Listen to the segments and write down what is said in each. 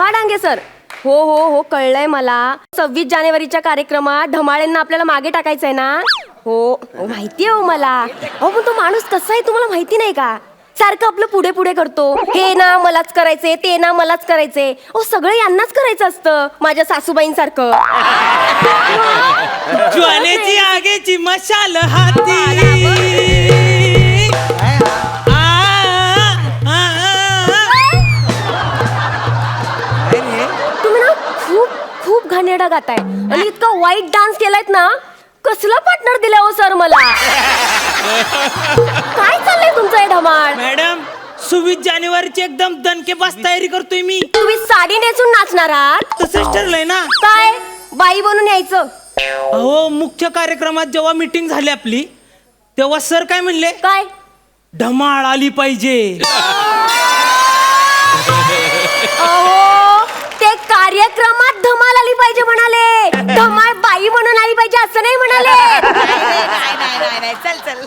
हा डांगे सर. हो हो हो कळलंय मला. 26 जानेवारीच्या कार्यक्रमात धमाळ्यांना आपल्याला मागे टाकायचंय ना. हो माहिती आहे हो मला. हो पण तो माणूस कसा आहे तुम्हाला माहिती नाही का. सारखं आपलं पुढे पुढे करतो. हे ना मलाच करायचे, ते ना मलाच करायचे. ओ सगळं यांनाच करायचं असतं माझ्या सासूबाईंसारखं. ज्वालेची आगेची मशाल हाती. तुम्ही ना खूप खूप घाणेरडा गाताय आणि इतका वाईट डान्स केलायत ना. कसला पार्टनर दिला हो सर मला. काय चाललंय तुमचं हे धमाल. मॅडम 26 जानेवारीची एकदम दणकेबाज तयारी करतोय मी. तुम्ही साडी नेसून नाचणार आहात. तसंच ठरलंय ना. काय बाई बनून यायचं. अहो मुख्य कार्यक्रमात जेव्हा मीटिंग झाली आपली तेव्हा सर काय म्हणले, काय धमाळ आली पाहिजे. अहो ते कार्यक्रमात धमाल आली पाहिजे म्हणाले. धमाल बाई म्हणून आली पाहिजे असं नाही म्हणाले.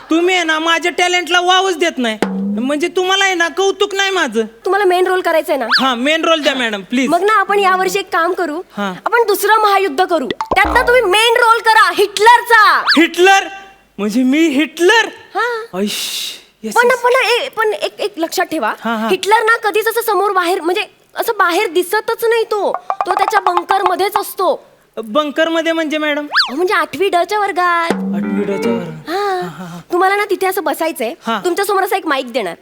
तुम्ही आहे ना माझ्या टॅलेंटला वावच देत नाही. म्हणजे तुम्हाला आहे ना कौतुक नाही माझं. तुम्हाला मेन रोल करायचंय ना. हा मेन रोल द्या मॅडम प्लीज. मग ना आपण यावर्षी एक काम करू. हा. आपण दुसरं महायुद्ध करू. त्यात ना तुम्ही मेन रोल करा हिटलरचा. हिटलर म्हणजे मी हिटलर. हा ऐश, yes, पण yes. पण एक लक्षात ठेवा. हा, हा. हिटलर ना कधीच असं समोर बाहेर म्हणजे असं बाहेर दिसतच नाही. तो त्याच्या बंकर मध्येच असतो. बंकर मध्ये म्हणजे मॅडम म्हणजे 8वी ड च्या वर्गात. 8वी ड च्या वर. हा तुम्हाला ना तिथे असं बसायचंय. हा. तुमच्या समोर असा एक माईक देणार.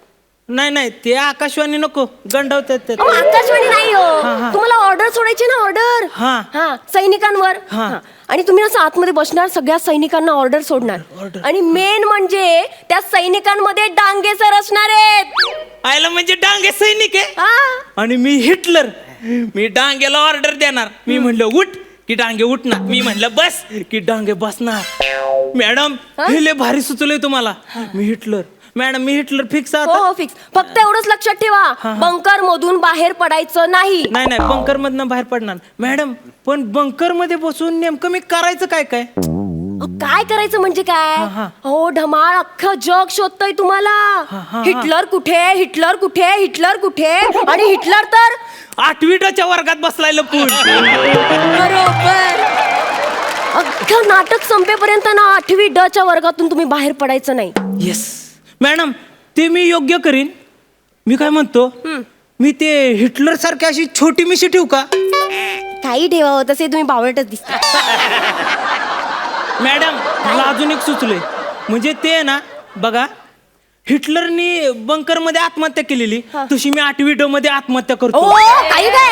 नाही ते आकाशवाणी नको गंडवतात ते. अहो, आकाशवाणी नाही हो. हा. तुम्हाला ऑर्डर सोडायची ना ऑर्डर. हा. हा सैनिकांवर. हा. हा. आणि तुम्ही असं आतमध्ये बसणार सगळ्या सैनिकांना ऑर्डर सोडणार. Order. आणि मेन म्हणजे त्या सैनिकांमध्ये डांगे सर असणार आहेत. आयला म्हणजे डांगे सैनिक आहे हा आणि मी हिटलर. मी डांगेला ऑर्डर देणार. मी म्हणलं उठ की डांगे उठणार. मी म्हणलं बस की डांगे बसणार. मॅडम हे लय भारी सुचलंय तुम्हाला. मी हिटलर मॅडम मी हिटलर फिक्स हो आता. हो फिक्स. फक्त एवढंच लक्षात ठेवा बंकर मधून बाहेर पडायचं नाही. नाही बंकर मधनं बाहेर पडणार मॅडम. पण बंकर मध्ये बसून नेमकं मी करायचं काय काय. काय करायचं म्हणजे काय. हा. हो धमाळ अख्खं जग शोधतय तुम्हाला. हा. हिटलर कुठे हिटलर कुठे हिटलर कुठे. आणि हिटलर तर 8वी ड च्या वर्गात बसलाय लपून. बरोबर. अख्खं नाटक संपेपर्यंत ना 8वी ड च्या वर्गातून तुम्ही बाहेर पडायचं नाही. येस मॅडम ते मी योग्य करीन. मी काय म्हणतो मी ते हिटलर सारखी अशी छोटी मिशी ठेवू का. काही ठेवावं तसे तुम्ही बावळटच दिसता. मॅडम मला अजून एक सुचलंय. म्हणजे ते ना बघा हिटलरनी बंकर मध्ये आत्महत्या केलेली तशी मी 8वी ड मध्ये आत्महत्या ओ करतो. काही काय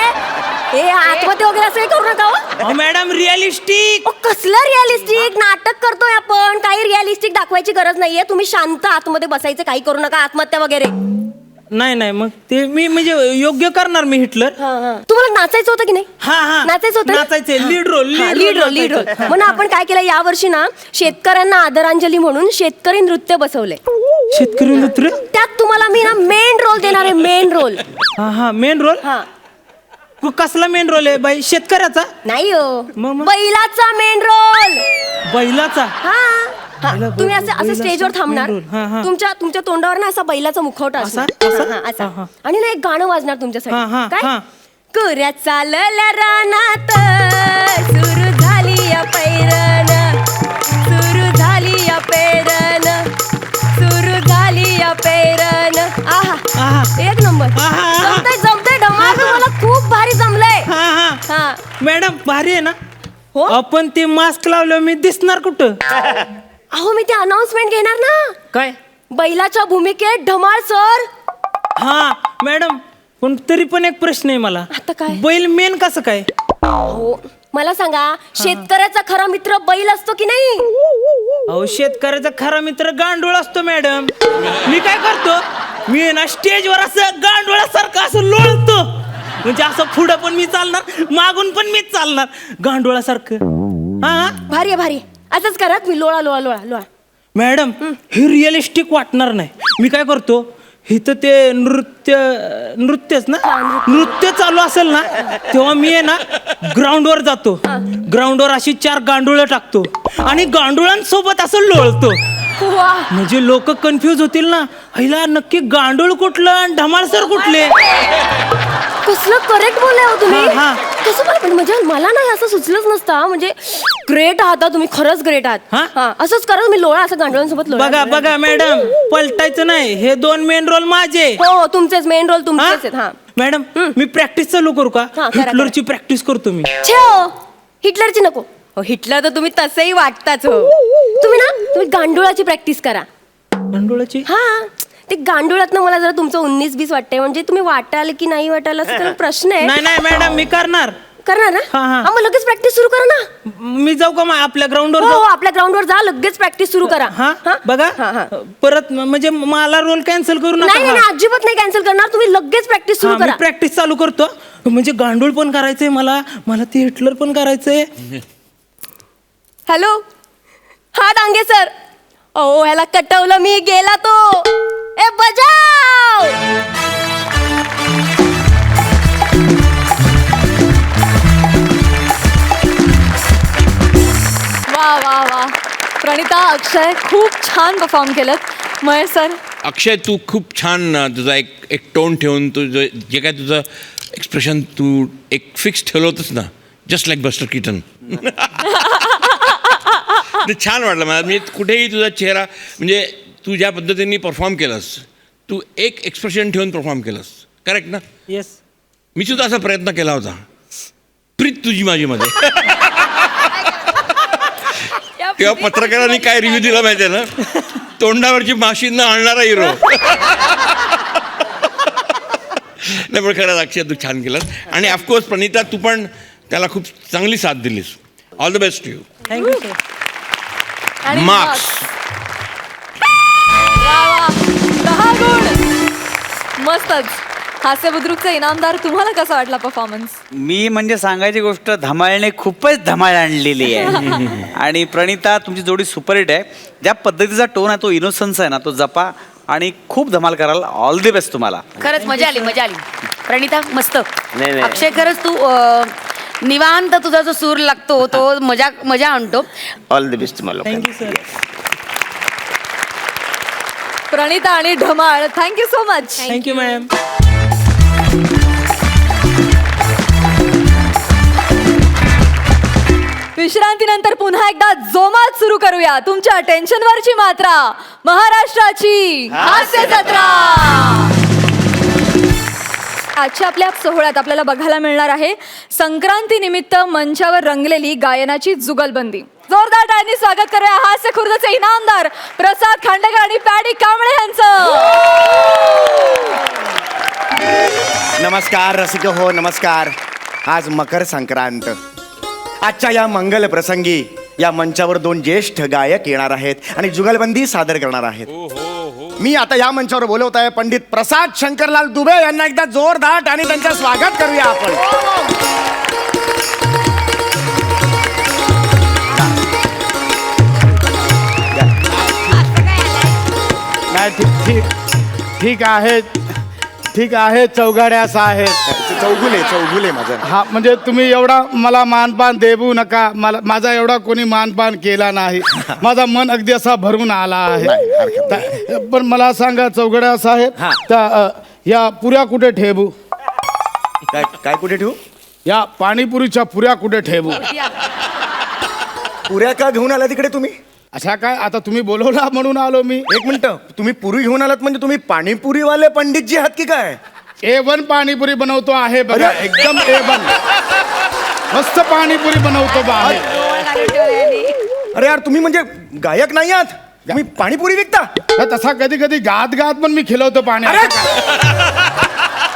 हे आत्महत्या वगैरे असं करू नका हो. Madam realistic. ओ, कसलं रिअलिस्टिक नाटक करतोय आपण. काही रिअलिस्टिक दाखवायची गरज नाहीये. तुम्ही शांत आतमध्ये बसायचं काही करू नका आत्महत्या वगैरे. नाही मग ते मी म्हणजे योग्य करणार मी हिटलर. तुम्हाला नाचायचं होतं की नाही. हा नाचायचं होतं. नाचायचंय लीड रोल लीड रोल. म्हणून आपण काय केलं या वर्षी ना शेतकऱ्यांना आदरांजली म्हणून शेतकरी नृत्य बसवले. शेतकरी नृत्य. त्यात तुम्हाला मी ना मेन रोल देणार आहे. Main role. हा मेन रोल. हा कसला मेन रोल आहे बाई. शेतकऱ्याचा नाही हो मग? बैलाचा मेन रोल. बैलाचा. हा तुम्ही असं बैलाचा स्टेजवर थांबणार. main role. हा. तुमच्या तोंडावर ना असा बैलाचा मुखवटा असणार. असा? हा. आणि ना एक गाणं वाजणार हा. तुमच्यासाठी. काय कुऱ्या चालल्या रानात सुरू झाली या पैरण. सुरू झाली या पैरण. सुरू झाली या पैरण. आहा एक नंबर. जमतंय धमाल. तुम्हाला खूप भारी जमलंय. हा मॅडम भारी आहे ना. हो आपण ते मास्क लावलं मी दिसणार कुठं. अहो मी ते अनाउन्समेंट घेणार ना. काय बैलाच्या भूमिकेत धमाल सर. हा मॅडम पण तरी पण एक प्रश्न आहे मला. आता काय. बैल मेन कसं काय. हो मला सांगा शेतकऱ्याचा खरा मित्र बैल असतो की नाही. अहो शेतकऱ्याचा खरा मित्र गांडूळ असतो मॅडम. मी काय करतो मी ना स्टेजवर असं गांडुळासारखं असं लोळतो. म्हणजे असं पुढं पण मी चालणार मागून पण मीच चालणार गांडुळासारखं. हा भारी आहे. असंच करा मी लोळा लोळा लोळा लोळा. मॅडम हे रिअलिस्टिक वाटणार नाही. मी काय करतो इथं ते नृत्यच ना नृत्य चालू असेल ना तेव्हा मी आहे ना ग्राउंडवर जातो. ग्राउंडवर अशी 4 गांडुळं टाकतो आणि गांडुळांसोबत असं लोळतो. म्हणजे लोक कन्फ्यूज होतील ना. हिला नक्की गांडूळ कुठलं आणि धमाल सर कुठले. कसलं करेक्ट बोलले हो तुम्ही. हा, हा. कसं पण म्हणजे मला नाही असं सुचलंच नसतं हा. म्हणजे ग्रेट आहात हा तुम्ही, खरंच ग्रेट आहात. हा? हा, असंच करा तुम्ही, लोळा असं गांडोळांसोबत लोळा. बघा बघा मॅडम, पलटायचं नाही. हे 2 मेन रोल माझे. हो हो, तुमचेच मेन रोल हा? तुमचेच आहेत. हा मॅडम मी प्रॅक्टिस चालू करू का? हा, करा, हिटलरची प्रॅक्टिस करतो मी. छे, हिटलरची नको. हो, हिटलर तर तुम्ही तसंही वाटताच हो. तुम्ही गांडोळाची प्रॅक्टिस करा. गांडोळाची? हा, ते गांडोळातनं मला जरा तुमचं 19-20 वाटतंय. म्हणजे तुम्ही वाटाल की नाही वाटाल असं तर प्रश्न आहे. नाही नाही मॅडम, मी करणार. करणार ना? हा, हा. हा, मग लगेच प्रॅक्टिस सुरू करा ना. मी जाऊ का आपल्या ग्राउंडवर हो जाऊ? हो, आपल्या ग्राउंडवर जा, लगेच प्रॅक्टिस सुरू करा. हा बघा, हा, हा. परत म्हणजे मला रोल कॅन्सल करू नाही नका. नाही नाही, अजिबात नाही कॅन्सल करणार. तुम्ही लगेच प्रॅक्टिस सुरू हा, मी करा. प्रॅक्टिस चालू करतो. म्हणजे गांडूळ पण करायचंय मला, मला ते हिटलर पण करायचंय. हॅलो, हा डांगे सर. ओ, ह्याला कटवलं मी, गेला तो. ए बजाव. वा वा वा, प्रणिता, अक्षय खूप छान परफॉर्म केलं. महेश सर. अक्षय, तू खूप छान तुझा एक टोन ठेवून तुझं जे काय तुझं एक्सप्रेशन तू एक फिक्स ठेवलं होतंस ना, जस्ट लाईक बस्टर कीटन. ते छान वाटलं मला. म्हणजे कुठेही तुझा चेहरा, म्हणजे तू ज्या पद्धतीने परफॉर्म केलंस, तू एक एक्सप्रेशन ठेवून परफॉर्म केलंस. करेक्ट ना? येस. मी सुद्धा असा प्रयत्न केला होता. प्रीत तुझी माझीमध्ये. तेव्हा पत्रकारांनी काय रिव्ह्यू दिला माहिती आहे ना, तोंडावरची माशी न आणणारा हिरो. नाही पण खरंच अक्षय तू छान केलं. आणि ऑफकोर्स प्रणिता, तू पण त्याला खूप चांगली साथ दिलीस. All the best to you. Thank you sir. आणि मार्क्स. वा वा, 10 गुण. मस्तच. हास्य बुद्रुकचा इनामदार, तुम्हाला कसा वाटला परफॉर्मन्स? मी म्हणजे सांगायची गोष्ट, धमालने खूपच धमाल आणलेली आहे. आणि प्रणिता, तुमची जोडी सुपरहिट आहे. ज्या पद्धतीचा टोन आहे, तो इनोसन्स आहे ना, तो जपा आणि खूप धमाल कराल. ऑल दी बेस्ट तुम्हाला. खरंच मजा आली, मजा आली. प्रणिता मस्त. नाही, नाही. अक्षय, खरंच तू निवांत तुझा जो सूर लागतो तो मजा आणतो. ऑल दी बेस्ट तुम्हाला. Thank you sir. प्रणिता आणि Dhamal, thank you so much. Thank you ma'am. विश्रांतीनंतर पुन्हा एकदा जोमात सुरू करूया तुमच्या टेन्शनवरची मात्रा, महाराष्ट्राची हास्य जत्रा. आजच्या आपल्या सोहळ्यात आपल्याला बघायला मिळणार आहे संक्रांती निमित्त मंचावर रंगलेली गायनाची जुगलबंदी. जोरदार टाळ्यांनी स्वागत करूया हास्य खुर्दचे इनामदार प्रसाद खांडेकर आणि पॅडी कांबळे यांचं. नमस्कार रसिक हो, नमस्कार. आज मकर संक्रांत. आजच्या या मंगल प्रसंगी या मंचावर 2 ज्येष्ठ गायक येणार आहेत आणि जुगलबंदी सादर करणार आहेत. मी आता या मंचावर बोलवत आहे पंडित प्रसाद शंकरलाल दुबे यांना. एकदा जोरदार आणि त्यांचं स्वागत करूया आपण. नाही, ठीक आहे चौघड्या साहेब. चौगुले माझं. हा, म्हणजे तुम्ही एवढा मला मानपान देऊ नका. माझा एवढा कोणी मानपान केला नाही. माझा मन अगदी असा भरून आला आहे. पण मला सांगा चौघड्या साहेब, त्या या पुऱ्या कुठे ठेवू? काय कुठे ठेवू? या पाणीपुरीच्या पुऱ्या कुठे ठेवू? पुऱ्या का घेऊन आला तिकडे तुम्ही? अशा काय, आता तुम्ही बोलवला म्हणून आलो मी. एक मिनिट, तुम्ही पुरी घेऊन आलात म्हणजे तुम्ही पाणीपुरीवाले पंडितजी आहात की काय? A1 पाणीपुरी बनवतो आहे बघा. अरे! एकदम A1 मस्त पाणीपुरी बनवतो बा. अरे यार, तुम्ही म्हणजे गायक नाही आहात, तुम्ही पाणीपुरी विकता? तसा कधी कधी गात गात पण मी खिलवतो पाणी.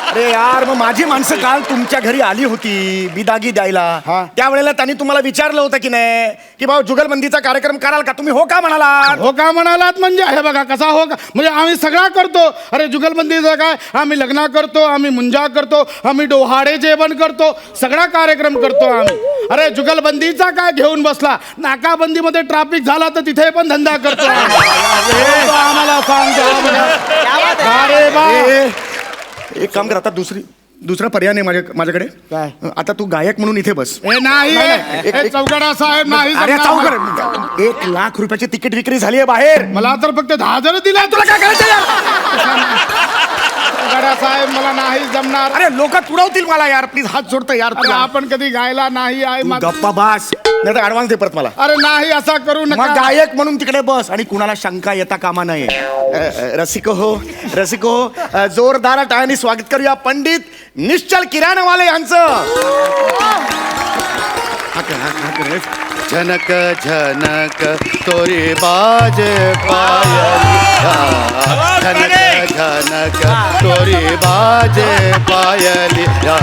अरे यार, मग माझी माणसं काल तुमच्या घरी आली होती बिदागी द्यायला. हा. त्यावेळेला त्यांनी तुम्हाला विचारलं होतं की नाही की भाऊ जुगलबंदीचा कार्यक्रम कराल का? तुम्ही हो का म्हणालात? हो का म्हणालात म्हणजे हे बघा कसा हो का, म्हणजे आम्ही सगळा करतो. अरे जुगलबंदीचं काय, आम्ही लग्न करतो, आम्ही मुंजा करतो, आम्ही डोहाळे जेवण करतो, सगळा कार्यक्रम करतो आम्ही. अरे जुगलबंदीचा काय घेऊन बसला, नाकाबंदीमध्ये ट्रॅफिक झाला तर तिथे पण धंदा करतो आम्ही. आम्हाला सांगतो. अरे बा, एक काम कर, आता दुसरा पर्याय नाही माझ्याकडे. काय? आता तू गायक म्हणून इथे बस. हे नाही, हे चौघडा साहेब नाही अरे जमणार. चौघड, 1 लाख रुपयाची तिकीट विक्री झाली आहे बाहेर. मला तर फक्त 10,000 दिला. तुला काय करायचं? चौघडा साहेब मला नाही जमणार. म्हणणार? अरे लोक तुडवतील मला यार, प्लीज हात सोडतं यार अरे तुला. आपण कधी गायला नाही आहे तू गप्पा बास, नाही तर ऍडव्हान्स दे परत मला. अरे नाही असा करू मग नका. गायक म्हणून तिकडे बस आणि कुणाला शंका येता कामा नये. रसिको हो, जोरदार टाळ्यांनी स्वागत करूया पंडित निश्चल किराणवाले यांचं. झनक झनक तोरी बाजे पायलिया, झनक झनक तोरी बाजे पायलिया.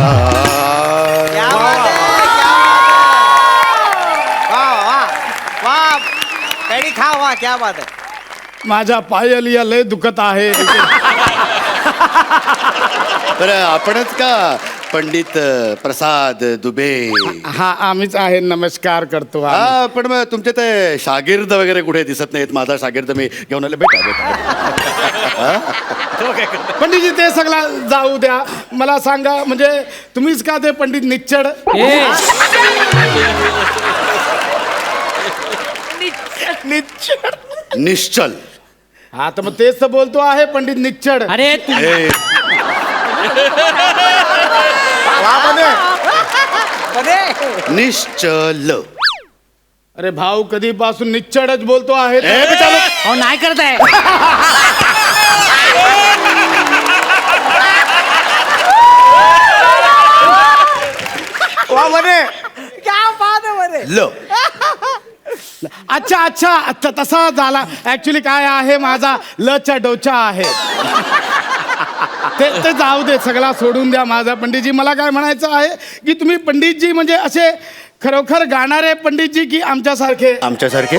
क्या बात आहे. माझ्या पायल या लय दुखत आहे. बरं आपणच का पंडित प्रसाद दुबे? हा आम्हीच आहे, नमस्कार करतो आम्ही. हा पण मग तुमचे ते शागिर्द वगैरे कुठे दिसत नाहीत. माझा शागिर्द मी घेऊन आले. भेटा. पंडितजी ते सगळं जाऊ द्या, मला सांगा म्हणजे तुम्हीच का ते पंडित निच्चड? निश्चल. हा तर मग तेच तर बोलतो आहे पंडित निच्चड. अरे तू ए, निश्चल. अरे भाऊ कधीपासून निच्चडच बोलतो आहे. ए, बेटा, लोक. अहो, नाही करताय. ल. अच्छा तसा झाला. ऍक्च्युली काय आहे, माझा लचा डोचा आहे. ते जाऊ दे, सगळा सोडून द्या माझा. पंडितजी मला काय म्हणायचं आहे की तुम्ही पंडितजी म्हणजे असे खरोखर गाणारे पंडितजी की आमच्यासारखे आमच्यासारखे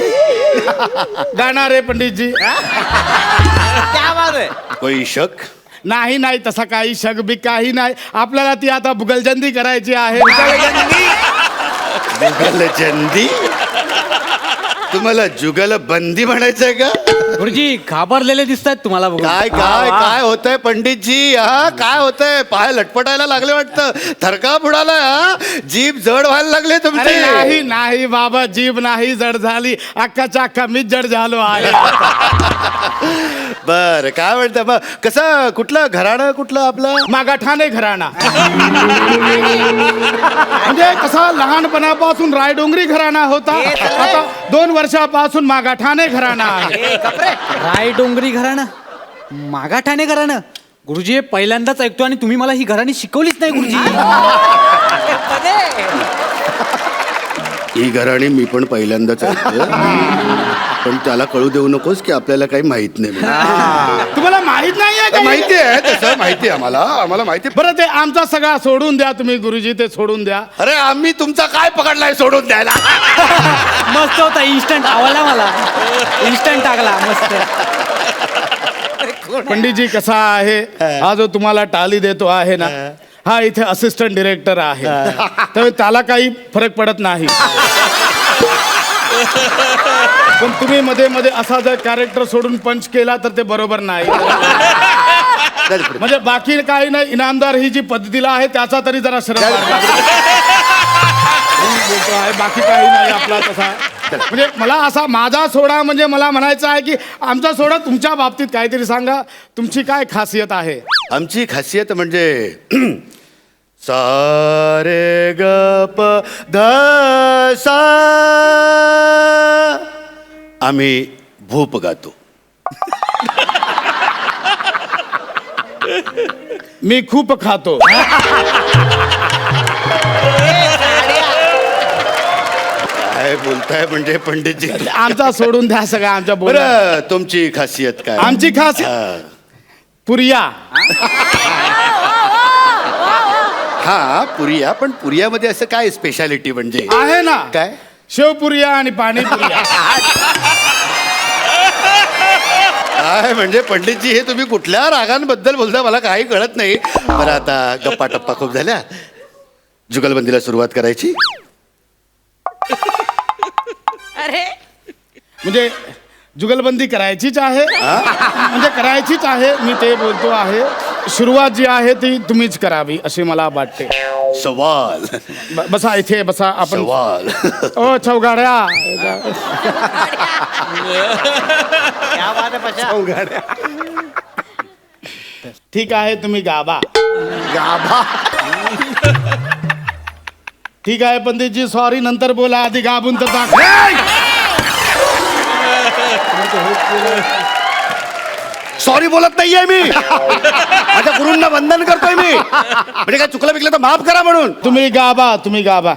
गाणारे पंडितजी? कोई शक? नाही तसा काही शक काही नाही. आपल्याला ती आता बुगलजंदी करायची आहे. जुगलजंदी? तुम्हाला जुगलबंदी म्हणायचंय का? गुरुजी घाबरलेले दिसतात तुम्हाला बघून. काय होतंय पंडितजी? हा काय होतंय? पाय लटपटायला लागले वाटतं. थरका बुडाला. हा जीभ जड व्हायला लागले अरे तुमचे. नाही बाबा, जीभ नाही जड झाली, अख्खाच्या अख्खा मीच जड झालो आहे. बर काय म्हणतं मग? कसं कुठलं घराणं कुठलं आपलं? मागाठाणे घराणा. म्हणजे कसा लहानपणापासून रायडोंगरी घराणा होता, आता 2 वर्षापासून मागाठाणे घराणा आहे. राय डोंगरी घराणं, मागाठाणे घराणं. गुरुजी हे पहिल्यांदाच ऐकतो आणि तुम्ही मला ही घराणी शिकवलीच नाही गुरुजी. ही घराणी मी पण पहिल्यांदाच ऐकतोय. पण त्याला कळू देऊ नकोस की आपल्याला काही माहित नाही. तुम्हाला माहित नाहीये का? माहिती आहे तसं, माहिती आहे आम्हाला माहिती आहे. बरं ते आमचा सगळा सोडून द्या तुम्ही गुरुजी, ते सोडून द्या. अरे आम्ही तुमचा काय पकडलाय सोडून द्यायला? मस्त होता, इन्स्टंट आवडला मला. इन्स्टंट टाकला मस्त. पंडितजी कसा आहे, हा जो तुम्हाला टाली देतो आहे ना, हा इथे असिस्टंट डिरेक्टर आहे. तर त्याला काही फरक पडत नाही. पण तुम्ही मध्ये मध्ये असा जर कॅरेक्टर सोडून पंच केला तर ते बरोबर नाही. म्हणजे बाकी काही नाही, इनामदार ही जी पद्धतीला आहे त्याचा तरी जरा श्रम बोलतो आहे, बाकी काही नाही आपला तसा. म्हणजे मला असा माझा सोडा म्हणजे मला म्हणायचं आहे की आमचा सोडा तुमच्या बाबतीत काहीतरी सांगा, तुमची काय खासियत आहे? आमची खासियत म्हणजे सारे ग प ध सा. आम्ही भूप गातो. मी खूप खातो. काय बोलताय म्हणजे पंडितजी? आमचा सोडून द्या सगळं, आमच्या बोला. बरं तुमची खासियत काय? आमची खासियत हा. पुरिया. हा पुरिया. पण पुरियामध्ये असं काय स्पेशालिटी म्हणजे? आहे ना, काय? शेवपुरिया आणि पाणीपुरिया. काय म्हणजे पंडितजी हे तुम्ही कुठल्या रागांबद्दल बोलता मला काही कळत नाही. बरं आता गप्पा टप्पा खूप झाल्या, जुगलबंदीला सुरुवात करायची. अरे म्हणजे जुगलबंदी करायचीच आहे, म्हणजे करायचीच आहे. मी ते बोलतो आहे, सुरुवात जी आहे ती तुम्हीच करावी अशी मला वाटते. सवाल. बसा इथे बसा आपण. सवाल. ओ चौगाड्या. ठीक आहे तुम्ही गाबा. गाभा. ठीक आहे पंडितजी, सॉरी नंतर बोला, आधी गाबून तर दाखव. सॉरी बोलत नाहीये मी. माझ्या गुरूंना वंदन करतोय मी. म्हणजे काय चुकलं बिकलं तर माफ करा म्हणून. तुम्ही गाबा, तुम्ही गाबा.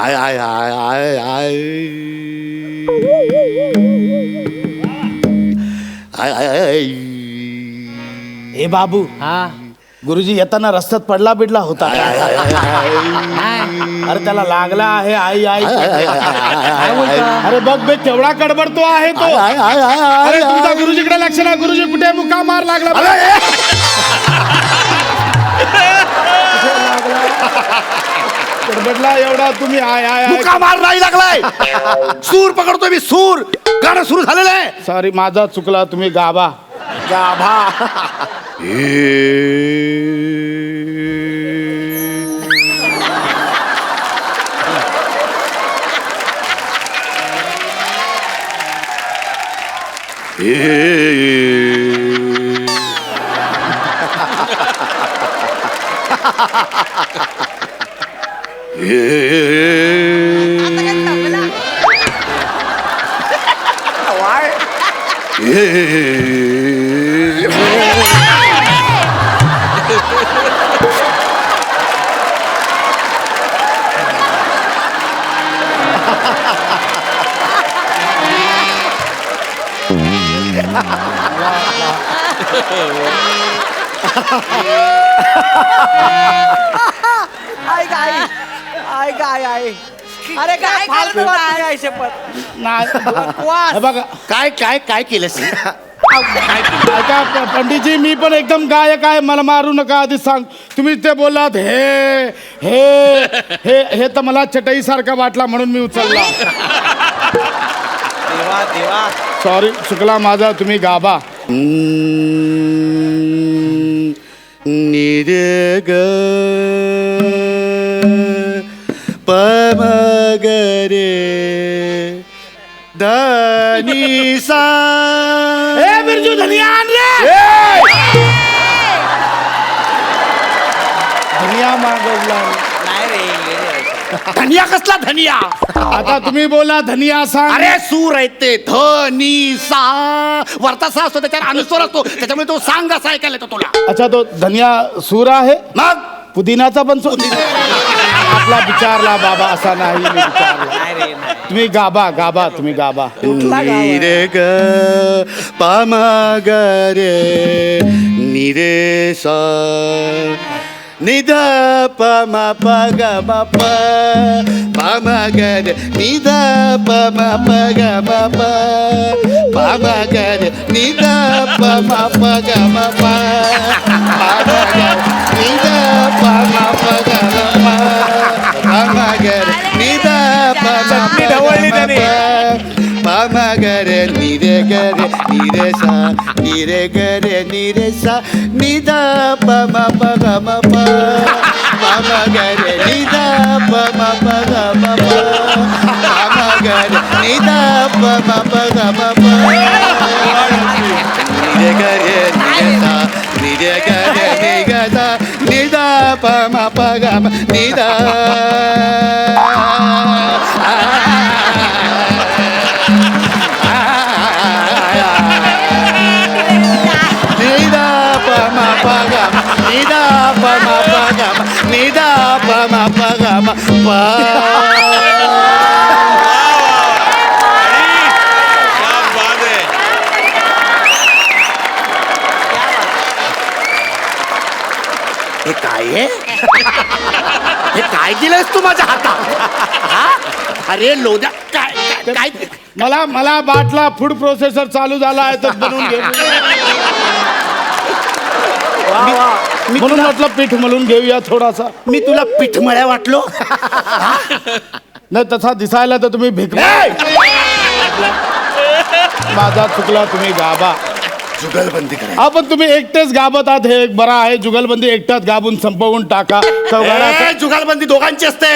आय आय आय आय आय आय आय आय. हे बाबू, गुरुजी येताना रस्त्यात पडला बिडला होता. अरे त्याला लागला आहे. आई आई अरे बघ बे केवढा कडबडतो आहे तो. अरे तुमचा गुरुजीकडे लक्ष ना. गुरुजी कुठे मुका मार लागला. कडबडला एवढा तुम्ही. आय आय आय. मुका मार नाही लागलाय. सूर पकडतोय मी. सूर गाणं सुरू झालेलं आहे. सॉरी माझा चुकला. तुम्ही गाबा. गाभा. अरे काय फालतू बातमी आहे शपथ. हे बघा काय काय काय केलंस? ऐका पंडितजी, मी पण एकदम गायक आहे. मला मारू नका. आधी सांग. तुम्ही ते बोललात हे हे हे हे तर मला चटई सारखा वाटला म्हणून मी उचलला. देवा देवा. सॉरी चुकला माझा. तुम्ही गाबा. निरे ग पम ग रे धनी सा. ए बिरजू धनिया आण रे. धनिया मागवला. नाही रे. धनिया कसला धनिया? आता तुम्ही बोला धनिया सांग. अरे सूर आहेत ते. धनी सा. वरता सा असतो त्याच्यावर अनुस्वर असतो. त्याच्यामुळे तो सांग असा ऐकायला येतो तुला. अच्छा तो धनिया सूर आहे. मग पुदिनाचा पण सूर. आपला विचारला बाबा असा नाही मी विचारला. तुम्ही गाबा गाबा. तुम्ही गाबा. निरे ग पम ग रे निरे सा निध प म प ग म प प म ग रे निध प म प ग म प प म ग रे निध प म प ग म प प म ग निध प म प ग म प प म ग रे निध प म प ग म प पम गरे निरे निरे सा निरे गरे निरे सा निध पम पग म प पम गरे निध पम पग म प पम गरे निध पम पग म प निरे गरे निरे सा निरे गरे निरे सा निध पम पग म निध निदा पम पगम प. हे काय आहे? हे काय दिलंयस तू माझ्या हातात? अरे लोद्या काय काय मला बाटला फूड प्रोसेसर चालू झाला आहे तर बनवून घे. म्हणून म्हटलं पीठ मळून घेऊया थोडासा. मी तुला पिठमळ्या वाटलो? नाही तसा दिसायला तर तुम्ही भिक. माझा चुकला. तुम्ही गाबा. जुगलबंदी करा. आपण तुम्ही एकटेच गाबत आहात हे एक बरं आहे. जुगलबंदी एकटाच गाबून संपवून टाका. जुगलबंदी दोघांची असते.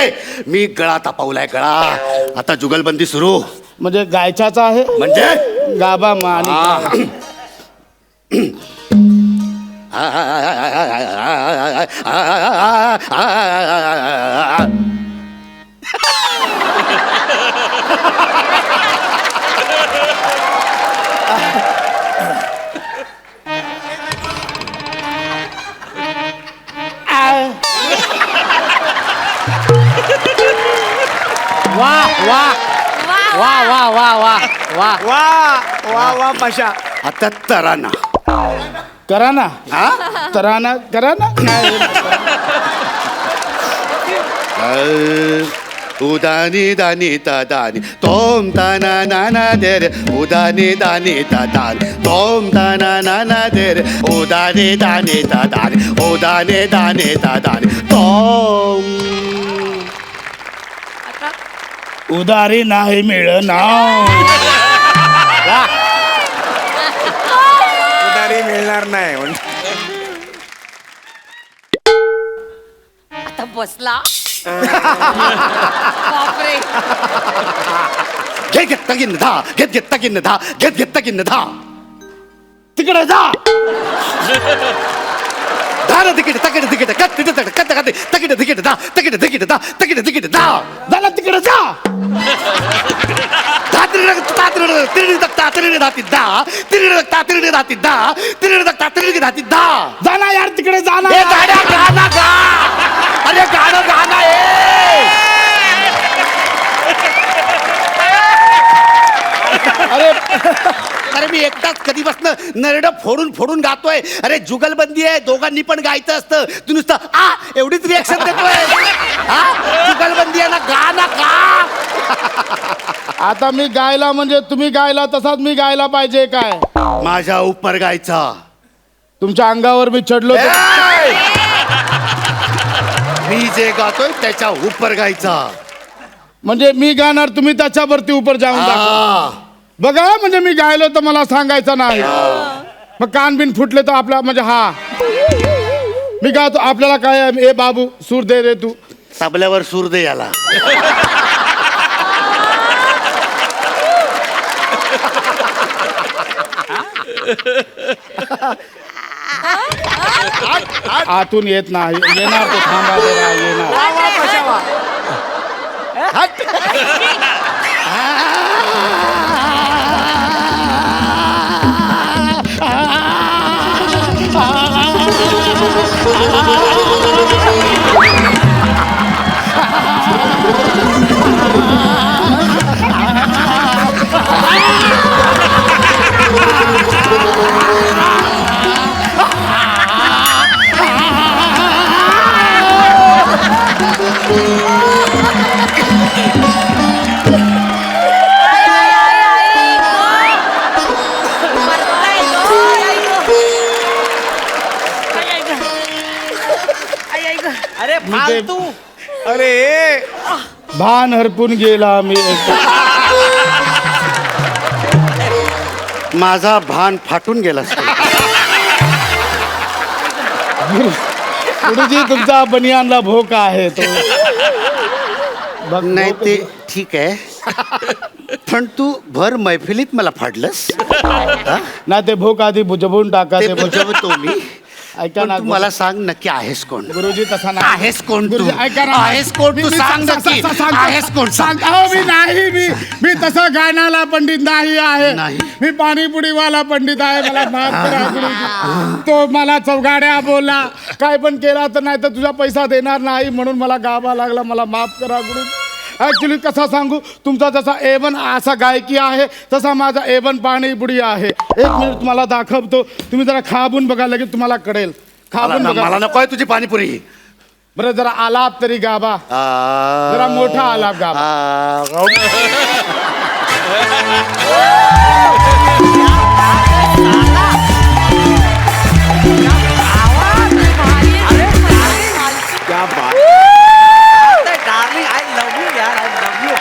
मी गळा तापवलाय गळा. आता जुगलबंदी सुरू. म्हणजे गायच्याचा आहे म्हणजे गाबा मानी. वा वा वा वा वा वा वा वा वा वा पाशा. आता तराना. करा ना हा तराना करा ना. उदानी दानी दानी तोम ताना नाना दे रे उदानी दानी दानी तोम ताना नाना दे रे उदानी दानी दानी उदानी दानी दानी तोम. उधारी नाही मिळणार. उधारी मिळणार नाही म्हणून. आता बसला बापरे. घेत घेत तगिन धा घेत घेत तगिन धा घेत घेत तगिन धा. तिकडे जा. धार तिकीट तकिट तिकीट कत तिकीट कत कत तकिट तिकीट धा तकिट तिकीट धा तकिट तिकीट धा. झाला तिकडे जा. तिरडी तक्ता तिरडी धाती धा तिरडी तक्ता तिरडी धाती धा तिरडी तक्ता तिरडी धाती धा. जा ना यार तिकडे जा ना. ए गाड्या गाणं गा. अरे गाणं गाणं अरे मी एकटाच कधीपासून नरड फोडून फोडून गातोय. अरे जुगलबंदी आहे, दोघांनी पण गायचं असतं. तू नुसतं आ एवढीच रिएक्शन देतोय. हा जुगलबंदी आहे ना, गा ना गा. आता मी गायला म्हणजे तुम्ही गायला तसाच मी गायला पाहिजे काय? माझ्या उपर गायचा. तुमच्या अंगावर मी चढलो तर- ए! मी जे गातोय त्याच्या उपर गायचा. म्हणजे मी गाणार तुम्ही त्याच्यावरती उपर जाऊन दाखवा. बघा म्हणजे मी गायलो तर मला सांगायचं नाही. मग कान बिन फुटले तर आपला म्हणजे हा मी गातो आपल्याला काय आहे, ए बाबू सूर दे रे तू. तबल्यावर सूर दे याला. आतून येत नाही. येणार तो थांबा जरा, येणार. वा वा पाशा वा. अरे फालतू. अरे भान हरपून गेला मी. माझा भान फाटून गेला. गुरुजी तुमचा बनियानला भोक आहे तो. बघ नाही भोक- ते ठीक आहे, पण तू भर मैफिलीत मला फाडलंस. नाही ते भोक आधी बुजवून टाका. ते ते बुजवतो मी. ऐका पण ना तू मला सांग नक्की आहेस कोण? गुरुजी तसा नाही. आहेस कोण तू? गुरुजी, ऐका ना. आहेस कोण तू? मी सांग नक्की. सांगतो. आहेस कोण? सांग. अहो, मी नाही मी तसा गायनाला पंडित नाही आहे. नाही. मी पाणीपुरीवाला पंडित आहे. मला माफ करा गुरुजी. तो मला चौगाड्या बोलला काय पण केला तर नाही तर तुझा पैसा देणार नाही म्हणून मला गावा लागला. मला माफ करा गुरुजी. ऍक्च्युली कसा सांगू, तुमचा जसा A1 असा गायकी आहे तसा माझा A1 पाणीपुरी आहे. एक मिनिट तुम्हाला दाखवतो. तुम्ही जरा खाबून बघा, लगेच तुम्हाला कळेल. खाबून बघा. मला नको आहे तुझी पाणीपुरी. बरं जरा आलाप तरी गाबा. जरा मोठा आलाप गाबा. क्या बात. डार्लिंग आय लव्ह यू यार. I love you.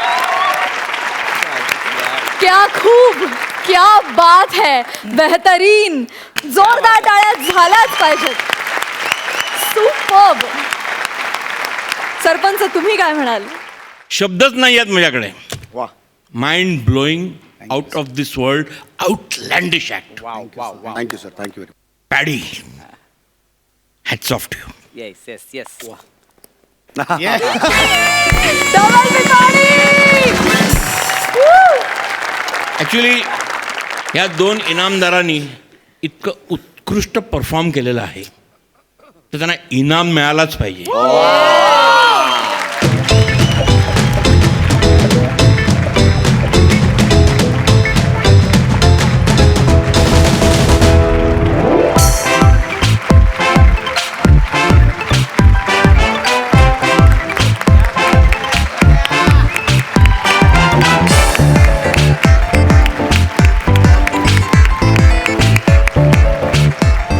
क्या खूब, क्या बात है. बेहतरीन. जोरदार टाळ्या झाल्याच पाहिजेत. सुपर्ब. सरपंच तुम्ही काय म्हणाल? शब्दच नाही आहेत माझ्याकडे. वा mind blowing, out of this world, outlandish act. वा वा वा. Thank you sir, thank you. Paddy hats off to you. Yes yes yes double पिपाणी. ॲक्च्युली या 2 इनामदारांनी इतकं उत्कृष्ट परफॉर्म केलेलं आहे तर त्यांना इनाम मिळालाच पाहिजे.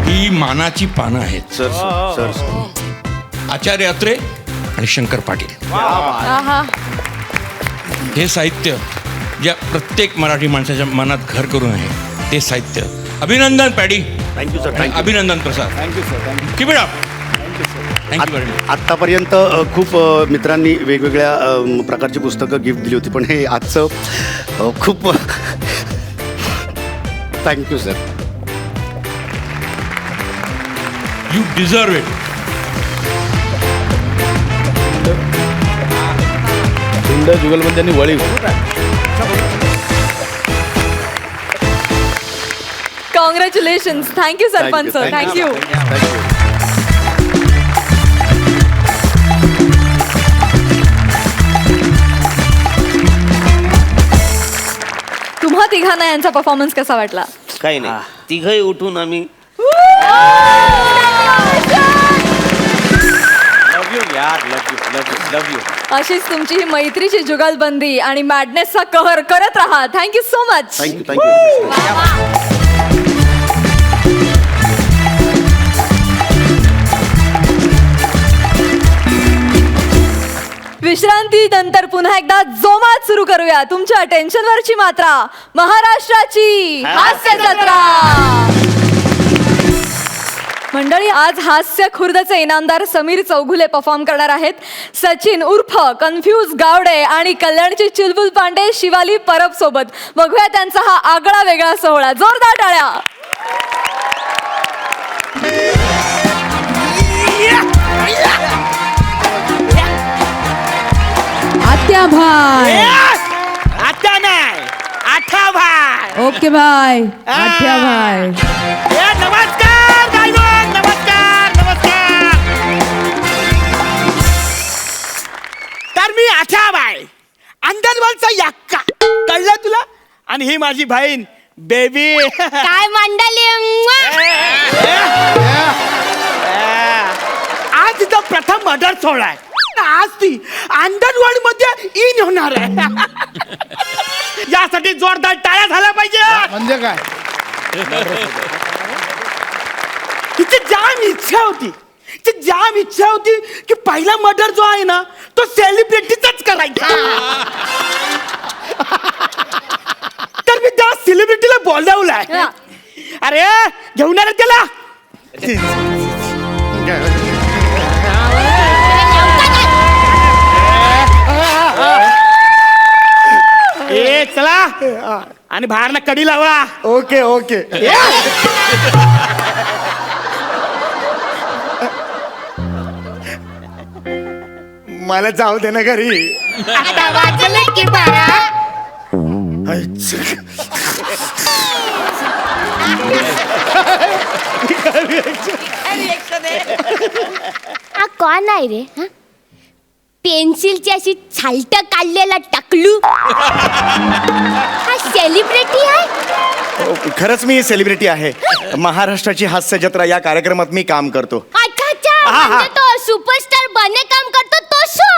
ही मानाची पानं आहेत. सर सर आचार्य अत्रे आणि शंकर पाटील. आहा. हे साहित्य ज्या प्रत्येक मराठी माणसाच्या मनात घर करून आहे ते साहित्य. अभिनंदन पॅडी. Thank you sir thank you. अभिनंदन Prasad. Thank you sir thank you. Keep it up. Thank you very much. आत्तापर्यंत खूप मित्रांनी वेगवेगळ्या प्रकारची पुस्तकं गिफ्ट दिली होती पण हे आजचं खूप thank you sir. You deserve it. सुंदर जुगलबंदी वळी. Congratulation. Thank you sarpanch sir. Thank you. तुम्हा तिघांना यांचा परफॉर्मन्स कसा वाटला? काही नाही, तिघही उठून आम्ही लव यू यार. Love you love you love you. अशीच तुमची ही मैत्रीची जुगलबंदी आणि मॅडनेसचा कहर करत राहा. Thank you so much. Thank you thank you. विश्रांती नंतर पुन्हा एकदा जोमात सुरू करूया तुमच्या टेन्शनवरची मात्रा. महाराष्ट्राची हास्य जत्रा. मंडळी, आज हास्य खुर्दचे इनामदार समीर चौघुले परफॉर्म करणार आहेत. सचिन उर्फ कन्फ्यूज गावडे आणि कल्याणची चिलबुल पांडे शिवाली परब सोबत. बघूया त्यांचा हा आगळा वेगळा सोहळा. जोरदार टाळ्या. आत्या भाई. आता नाही, आठा भाई. ओके भाई. आत्या भाई. नमस्कार गायक. नमस्कार नमस्कार. तर मी आठा भाई, अंदरवरचा यक्का. कळलं तुला? आणि ही माझी बहीण बेबी. काय मंडळी. आज तिचा प्रथम मर्डर सोहळा आहे. आज ती अंडरवर्ल्ड मध्ये इन होणार आहे. यासाठी जोरदार टाळ्या झाल्या पाहिजे. म्हणजे काय? तिची जाम इच्छा होती की पहिला मर्डर जो आहे ना तो सेलिब्रिटीचाच करायचा. तर मी त्या सेलिब्रिटीला बोलवलाय. अरे घेऊन आले त्याला. ए चला आणि बाहेरला कडी लावा. Okay okay. मला जाऊ दे ना घरी. हा कोण आहे रे? पेन्सिलची अशी छालट काढलेला टकलू. हा सेलिब्रिटी आहे? खरंच मी सेलिब्रिटी आहे. महाराष्ट्राची हास्य जत्रा या कार्यक्रमात मी काम करतो. अच्छा अच्छा. म्हणजे तो सुपरस्टार बने काम करतो तो शो.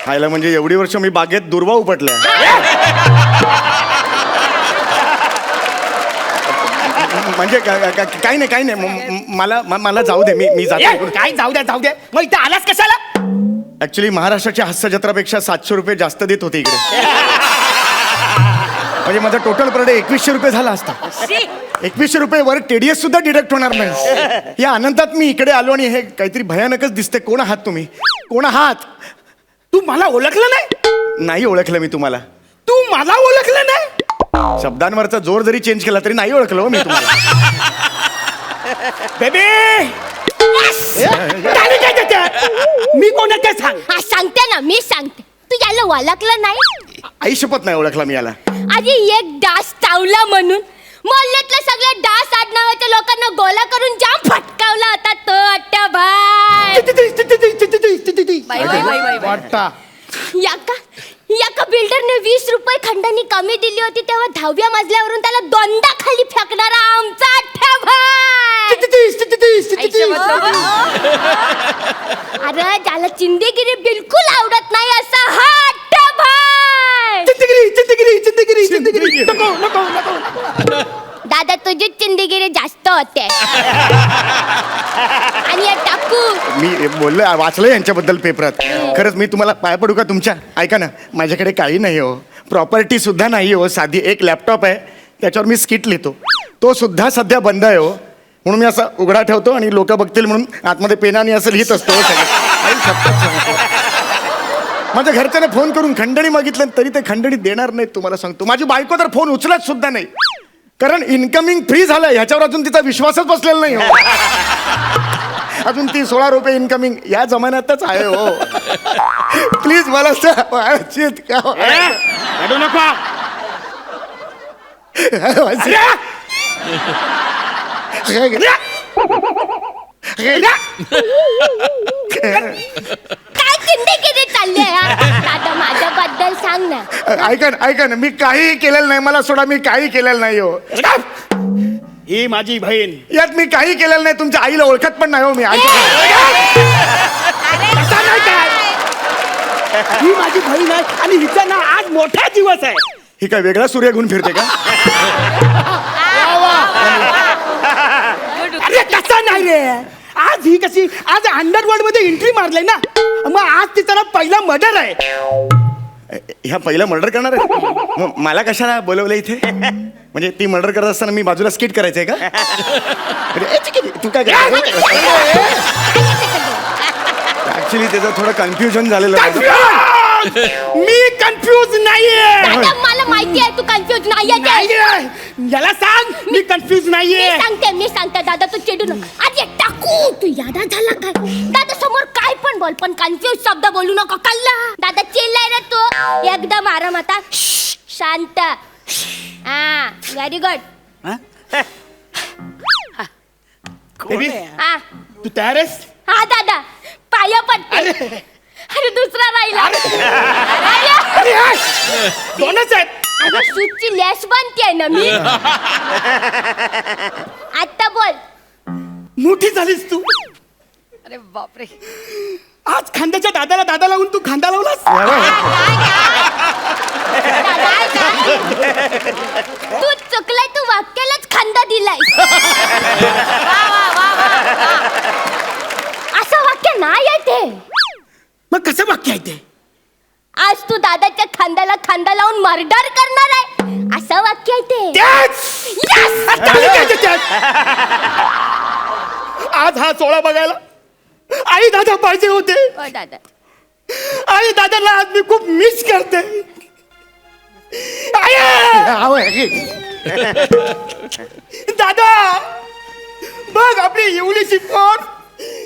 खायला म्हणजे एवढी वर्ष मी बागेत दुर्वा उपटल्या. म्हणजे काही नाही. मला जाऊ दे. मी जातो. काय जाऊ द्या. मग इथे आलास कशाला? ऍक्च्युली महाराष्ट्राच्या हास्य जत्रापेक्षा 700 रुपये जास्त देत होते इकडे. म्हणजे माझा टोटल पर डे 2100 रुपये झाला असता. 2100 रुपये वर TDS सुद्धा डिडक्ट होणार नाही. या आनंदात मी इकडे आलो आणि हे काहीतरी भयानकच दिसते. कोण आहात तुम्ही? कोण आहात? तू मला ओळखलं नाही? नाही ओळखलं मी तुम्हाला. तू मला ओळखलं नाही? शब्दांवरचा जोर जरी चेंज केला तरी नाही ओळखलो मी तुम्हाला. बेबी मी कोण आहे ते सांग. हा सांगते ना, मी सांगते. तू याला ओळखलं नाही? आई शपथ नाही ओळखला मी याला. आधी एक डास चावला म्हणून मोहल्ल्यातल्या सगळ्या डास आडनावाच्या लोकांना गोला करून जाम फटकावला होता तो अट्ट्या भाई. बाई, बाई, बाई, बाई. वाटता याका बिल्डरने 20 रुपये खंडानी कमी दिली होती तेव्हा 10व्या मजल्यावरून त्याला दोनदा खाली फेकणारा आमचा अट्ट्या भाई. अरे ज्याला चिंदेगिरी बिलकुल आवडत नाही असा हा अट्ट्या भाई. दादा तुझी चिंदेगिरी जास्त होते. आणि हे टाकू मी बोललो वाचलं यांच्याबद्दल पेपरात. खरंच मी तुम्हाला पाय पडू का तुमच्या? ऐका ना, माझ्याकडे काही नाही हो, प्रॉपर्टी सुद्धा नाही हो, साधी एक लॅपटॉप आहे त्याच्यावर मी स्किट लिहितो, तो सुद्धा सध्या बंद आहे हो. म्हणून मी असा उघडा ठेवतो आणि लोक बघतील म्हणून आतमध्ये पेनाने असं लिहित असतो हो सगळं. आई शपथ सांगतो. माझ्या घरच्याने फोन करून खंडणी मागितलं तरी ते खंडणी देणार नाहीत तुम्हाला सांगतो. माझी बायको तर फोन उचलत सुद्धा नाही, कारण इन्कमिंग फ्री झालं ह्याच्यावर अजून तिचा विश्वासच बसलेला नाही हो. अजून ती 16 रुपये इन्कमिंग या जमान्यातच आहे हो. प्लीज मला सांभाळशीत का? रडू नको. काय चिंदेगिरी चालली आहे? दादा माझ्याबद्दल सांग ना. ऐका ना, मी काही केलेलं नाही, मला सोडा, मी काही केलेलं नाही हो. ही माझी बहीण. यात मी काही केलेलं नाही, तुमच्या आईला ओळखत पण नाही हो मी. ही माझी बहीण आहे आणि हिचा ना आज मोठा दिवस आहे. ही काय वेगळा सूर्य घेऊन फिरते का? अरे कसा नाही रे, आज ही कशी, आज अंडरवर्ल्ड मध्ये एंट्री मारलाय ना, मग आज तिचा ना पहिला मर्डर आहे. ह्या पहिला मर्डर करणार आहे? मग मला कशाला बोलवलं इथे? म्हणजे ती मर्डर करत असताना मी बाजूला स्किट करायचंय का? तू काय ऍक्च्युली त्याचं थोडं कन्फ्युजन झालेलं आहे. मी कन्फ्यूज नाहीये. दादा मला माहिती आहे तू कन्फ्युज नाहीये. याला सांग मी कन्फ्यूज नाहीये. मी सांगते दादा तू चिडू नका. आज एक टाकू तू यादा झाला काय? दादा समोर काय पण बोल पण कन्फ्युज शब्द बोलू नको कल्ला. दादा चिल्लाय रे तू एकदम आराम आता शांत. हा व्हेरी गुड. हा तू तयार आहेस? हा दादा पाया पडते. अरे दुसरा राहिला. दोनच आहेत. अरे शूटची लेस बनते ना मी. आता बोल. मोठी झालीस तू. अरे बापरे. आज खांद्याच्या दादाला दादा लावून तू खांदा लावलास. तू चुकलाय, तू वाक्यालाच खांदा दिलाय. असं वाक्य नाही आहे ते. मग कसं वाक्य आहे ते? आज तू दादाच्या खांद्याला खांदा लावून मर्डर करणार आहे असं वाक्य आहे ते. आज हा सोहळा बघायला आई दादा पाहिजे होते. दादा आई दादाला आज मी खूप मिस करते. दादा बघ आपली एवढीशी पोर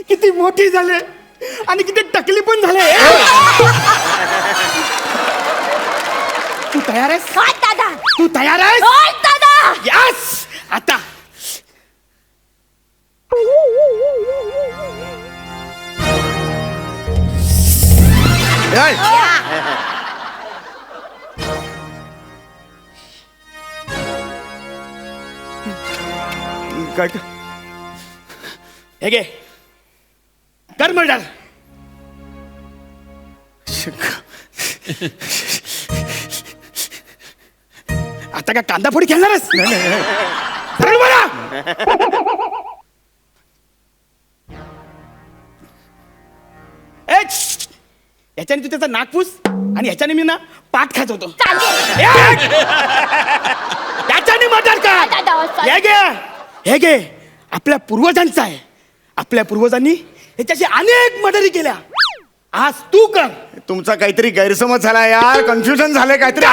किती मोठी झाले आणि किती टकली पण झाले. तू तयार आहेस? हा दादा. तू तयार आहेस? होय दादा. यस. आता काय हे घे कर मर्डर. आता काय कांदा फोडी खेळणारच? सरळ बोला. याच्याने तू त्याचा नाकपूस आणि ह्याच्याने मी ना पाठ खाचवतो. त्याच्याने मर्डर कर. हे घे आपल्या पूर्वजांचा आहे. आपल्या पूर्वजांनी ह्याच्याशी अनेक मर्डरी केल्या. आज तू कर. तुमचा काहीतरी गैरसमज झाला यार, कन्फ्युजन झालंय काहीतरी.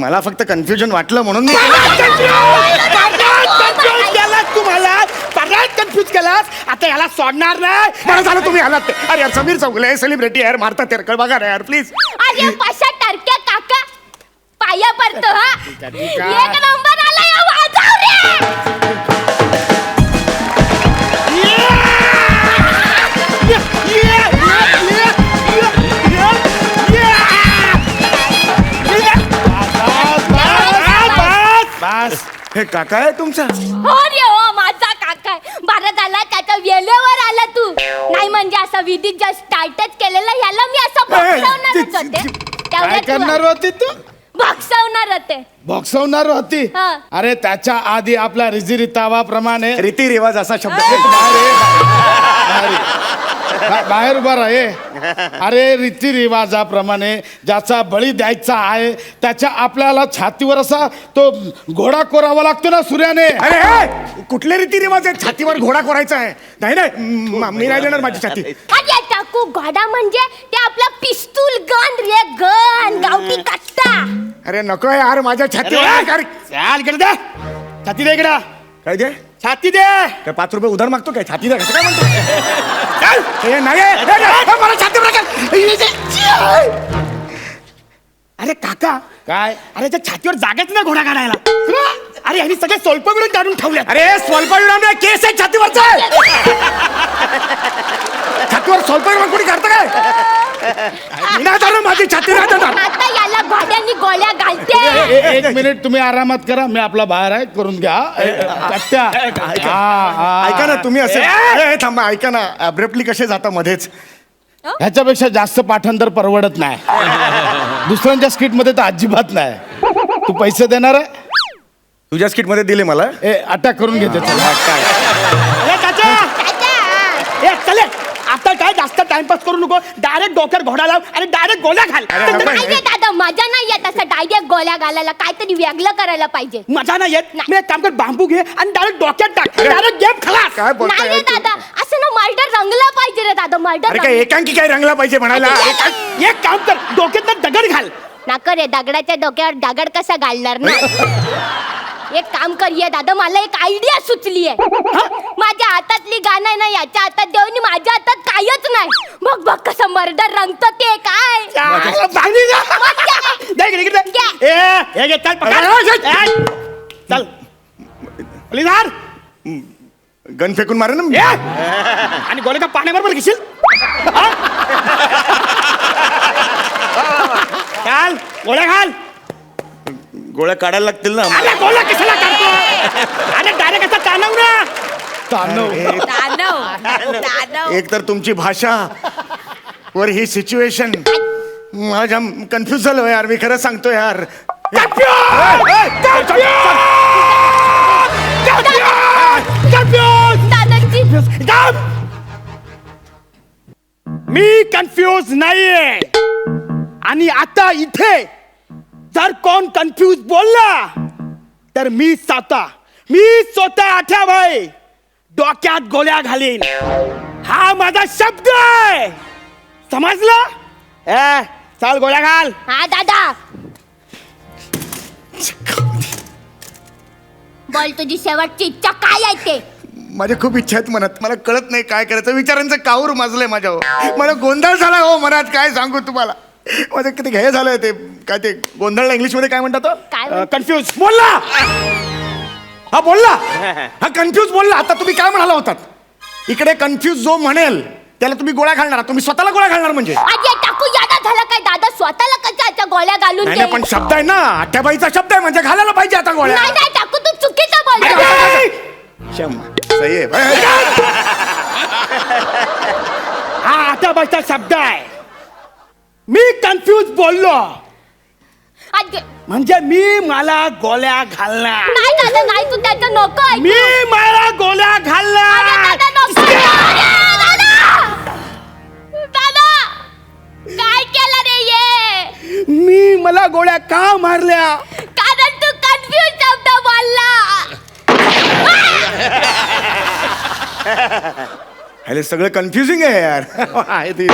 मला फक्त कन्फ्युजन वाटलं म्हणून मी तुम्हाला परत कन्फ्यूज केलास आता याला सोडणार नाही. बरं झालं तुम्ही आलात. अरे यार समीर चौगुले सेलिब्रिटी यार मारता तेरकळ बघा ना यार प्लीज. अरे पाशा टरक्या काका पाया पडतो हा. एक नंबर आला या वाजव रे. बस हे काका आहे तुमचा. हो रे हो माझा काका आहे. बरं झाला त्याच्या वेळेवर आला तू. नाही म्हणजे असं विधी जस्ट स्टार्टच केलेला ह्याला मी असं बक्षवणारच होते. काय करणार होती तू? बक्षवणार होते. बॉक्सवणार होती. हा. अरे त्याच्या आधी आपल्या रीतिरिवाजाप्रमाणे रीतिरिवाज असा शब्द बाहेर उभा राहे. अरे रीतिरिवाजाप्रमाणे ज्याचा बळी द्यायचा आहे त्याच्या आपल्याला छातीवर असा तो घोडा कोरावा लागतो ना सूर्याने. अरे हे, कुठले रीतिरिवाज आहेत छातीवर घोडा कोरायचा आहे? नाही नाही मी नाही देणार माझी छाती. अरे टाकू घोडा म्हणजे ते आपला पिस्तूल गन रे गन गावठी कट्टा. अरे नको यार माझ्या छातीवर चाल इकडे दे छाती दे इकडे. काय दे? छाती दे. काय 5 रुपये उधार मागतो काय? छाती दे कसं काय म्हणतो? चल, हे नाही मला छातीवर अरे काका काय? अरे त्या छातीवर जागाच नाही घोडा काढायला. अरे यांनी सगळे स्वल्प मिळून काढून ठेवले. अरे स्वल्प विराम केस आहे छातीवरचा. छातीवर स्वल्प विराम कोणी काढतं काय? मी नाही जाणार माझी छाती नाही जाणार. आता याला घोड्यांनी गोळ्या घालते. एक मिनिट तुम्ही आरामात करा मी आपला बाहेर आहे करून घ्या. कट्ट्या. ऐका ना तुम्ही असे ए, थांबा ऐका ना अब्रप्टली कसे जाता मध्येच. ह्याच्यापेक्षा जास्त पाठांतर परवडत नाही. दुसऱ्यांच्या स्किट मध्ये तर अजिबात नाही. तू पैसे देणार आहे? तुझ्या स्किट मध्ये दिले मला. अटॅक करून घेते. चले आता काय जास्त टाइमपास करू नको. डायरेक्ट डोक्यात घोडा लाव आणि डायरेक्ट गोळ्या घाल. नाही रे दादा मजा नाही येत असं डायरेक्ट गोळ्या घालायला. काहीतरी वेगळं करायला पाहिजे. मजा नाही येत. मी एक काम कर बांबू घे आणि डायरेक्ट डोक्यात टाक. डायरेक्ट गेम खलास. काय नाही बोलताय रे दादा असं ना मर्डर रंगला पाहिजे रे दादा. अरे मर्डर काय एकांकी काय रंगला पाहिजे म्हणायला? एक काम कर डोक्यात दगड घाल. नका रे दगडाच्या डोक्यावर दगड कसा घालणार ना. एक काम करूया दादा मला एक आयडिया सुचली आहे. माझ्या हातातली गाणं आहे ना याच्या हातात देऊन माझ्या हातात कायच नाही. बघ बघ कसं मर्डर रंगत ते काय. चल प्लीज गन फेकून मारे ना. आणि गोळे का पाण्याबरोबर घेशील. घाल गोळ्या घाल. गोळ्या काढायला लागतील ना. अरे गोळ्या कशाला काढतो. अरे डायरेक्ट असा ताणव ना. ताणव. एक तर तुमची भाषा वर ही सिच्युएशन माझ्या कन्फ्युज झालो यार. मी खरं सांगतो यार. मी कन्फ्यूज नाहीये. आणि आता इथे जर कोण कन्फ्यूज बोलला तर मी स्वतः आठ्या भाई डोक्यात गोळ्या घालीन. हा माझा शब्द आहे. समजला? चाल गोळ्या घाल. हा दादा बोल तुझी शेवटची इच्छा काय आहे ते. माझ्या खूप इच्छा आहेत मनात. मला कळत नाही काय करायचं. विचारांचं काऊर माजलंय माझ्यावर. मला गोंधळ झाला हो मनात. काय सांगू तुम्हाला. माझं किती घे झालंय ते काय ते गोंधळला इंग्लिश मध्ये काय म्हणतात? काय कन्फ्यूज. बोलला. हा बोलला. हा कन्फ्यूज बोलला. आता तुम्ही काय म्हणाला होतात? इकडे कन्फ्यूज जो म्हणेल त्याला तुम्ही गोळ्या घालणार. तुम्ही स्वतःला गोळ्या घालणार म्हणजे? अरे टाकू यादा झाला काय दादा स्वतःला कशा गोळ्या घालून नाही ना, पण शब्द आहे ना. आठ्याबाईचा शब्द आहे म्हणजे घालायला पाहिजे आता गोळ्या. नाही नाही टाकू तू चुकीचं बोलतो. सही आहे. हा आता बाईचा शब्द आहे. मी कन्फ्यूज बोललो म्हणजे मी मला गोळ्या घालणार. नाही दादा नाही तू त्याचं नको ऐकू. मी मला गोळ्या घालणार. दादा नको. दादा काय केलं रे ये. मी मला गोळ्या का मारल्या? कारण तू कन्फ्यूज शब्द बोलला. अरे सगळं कन्फ्युजिंग आहे यार. आहे ते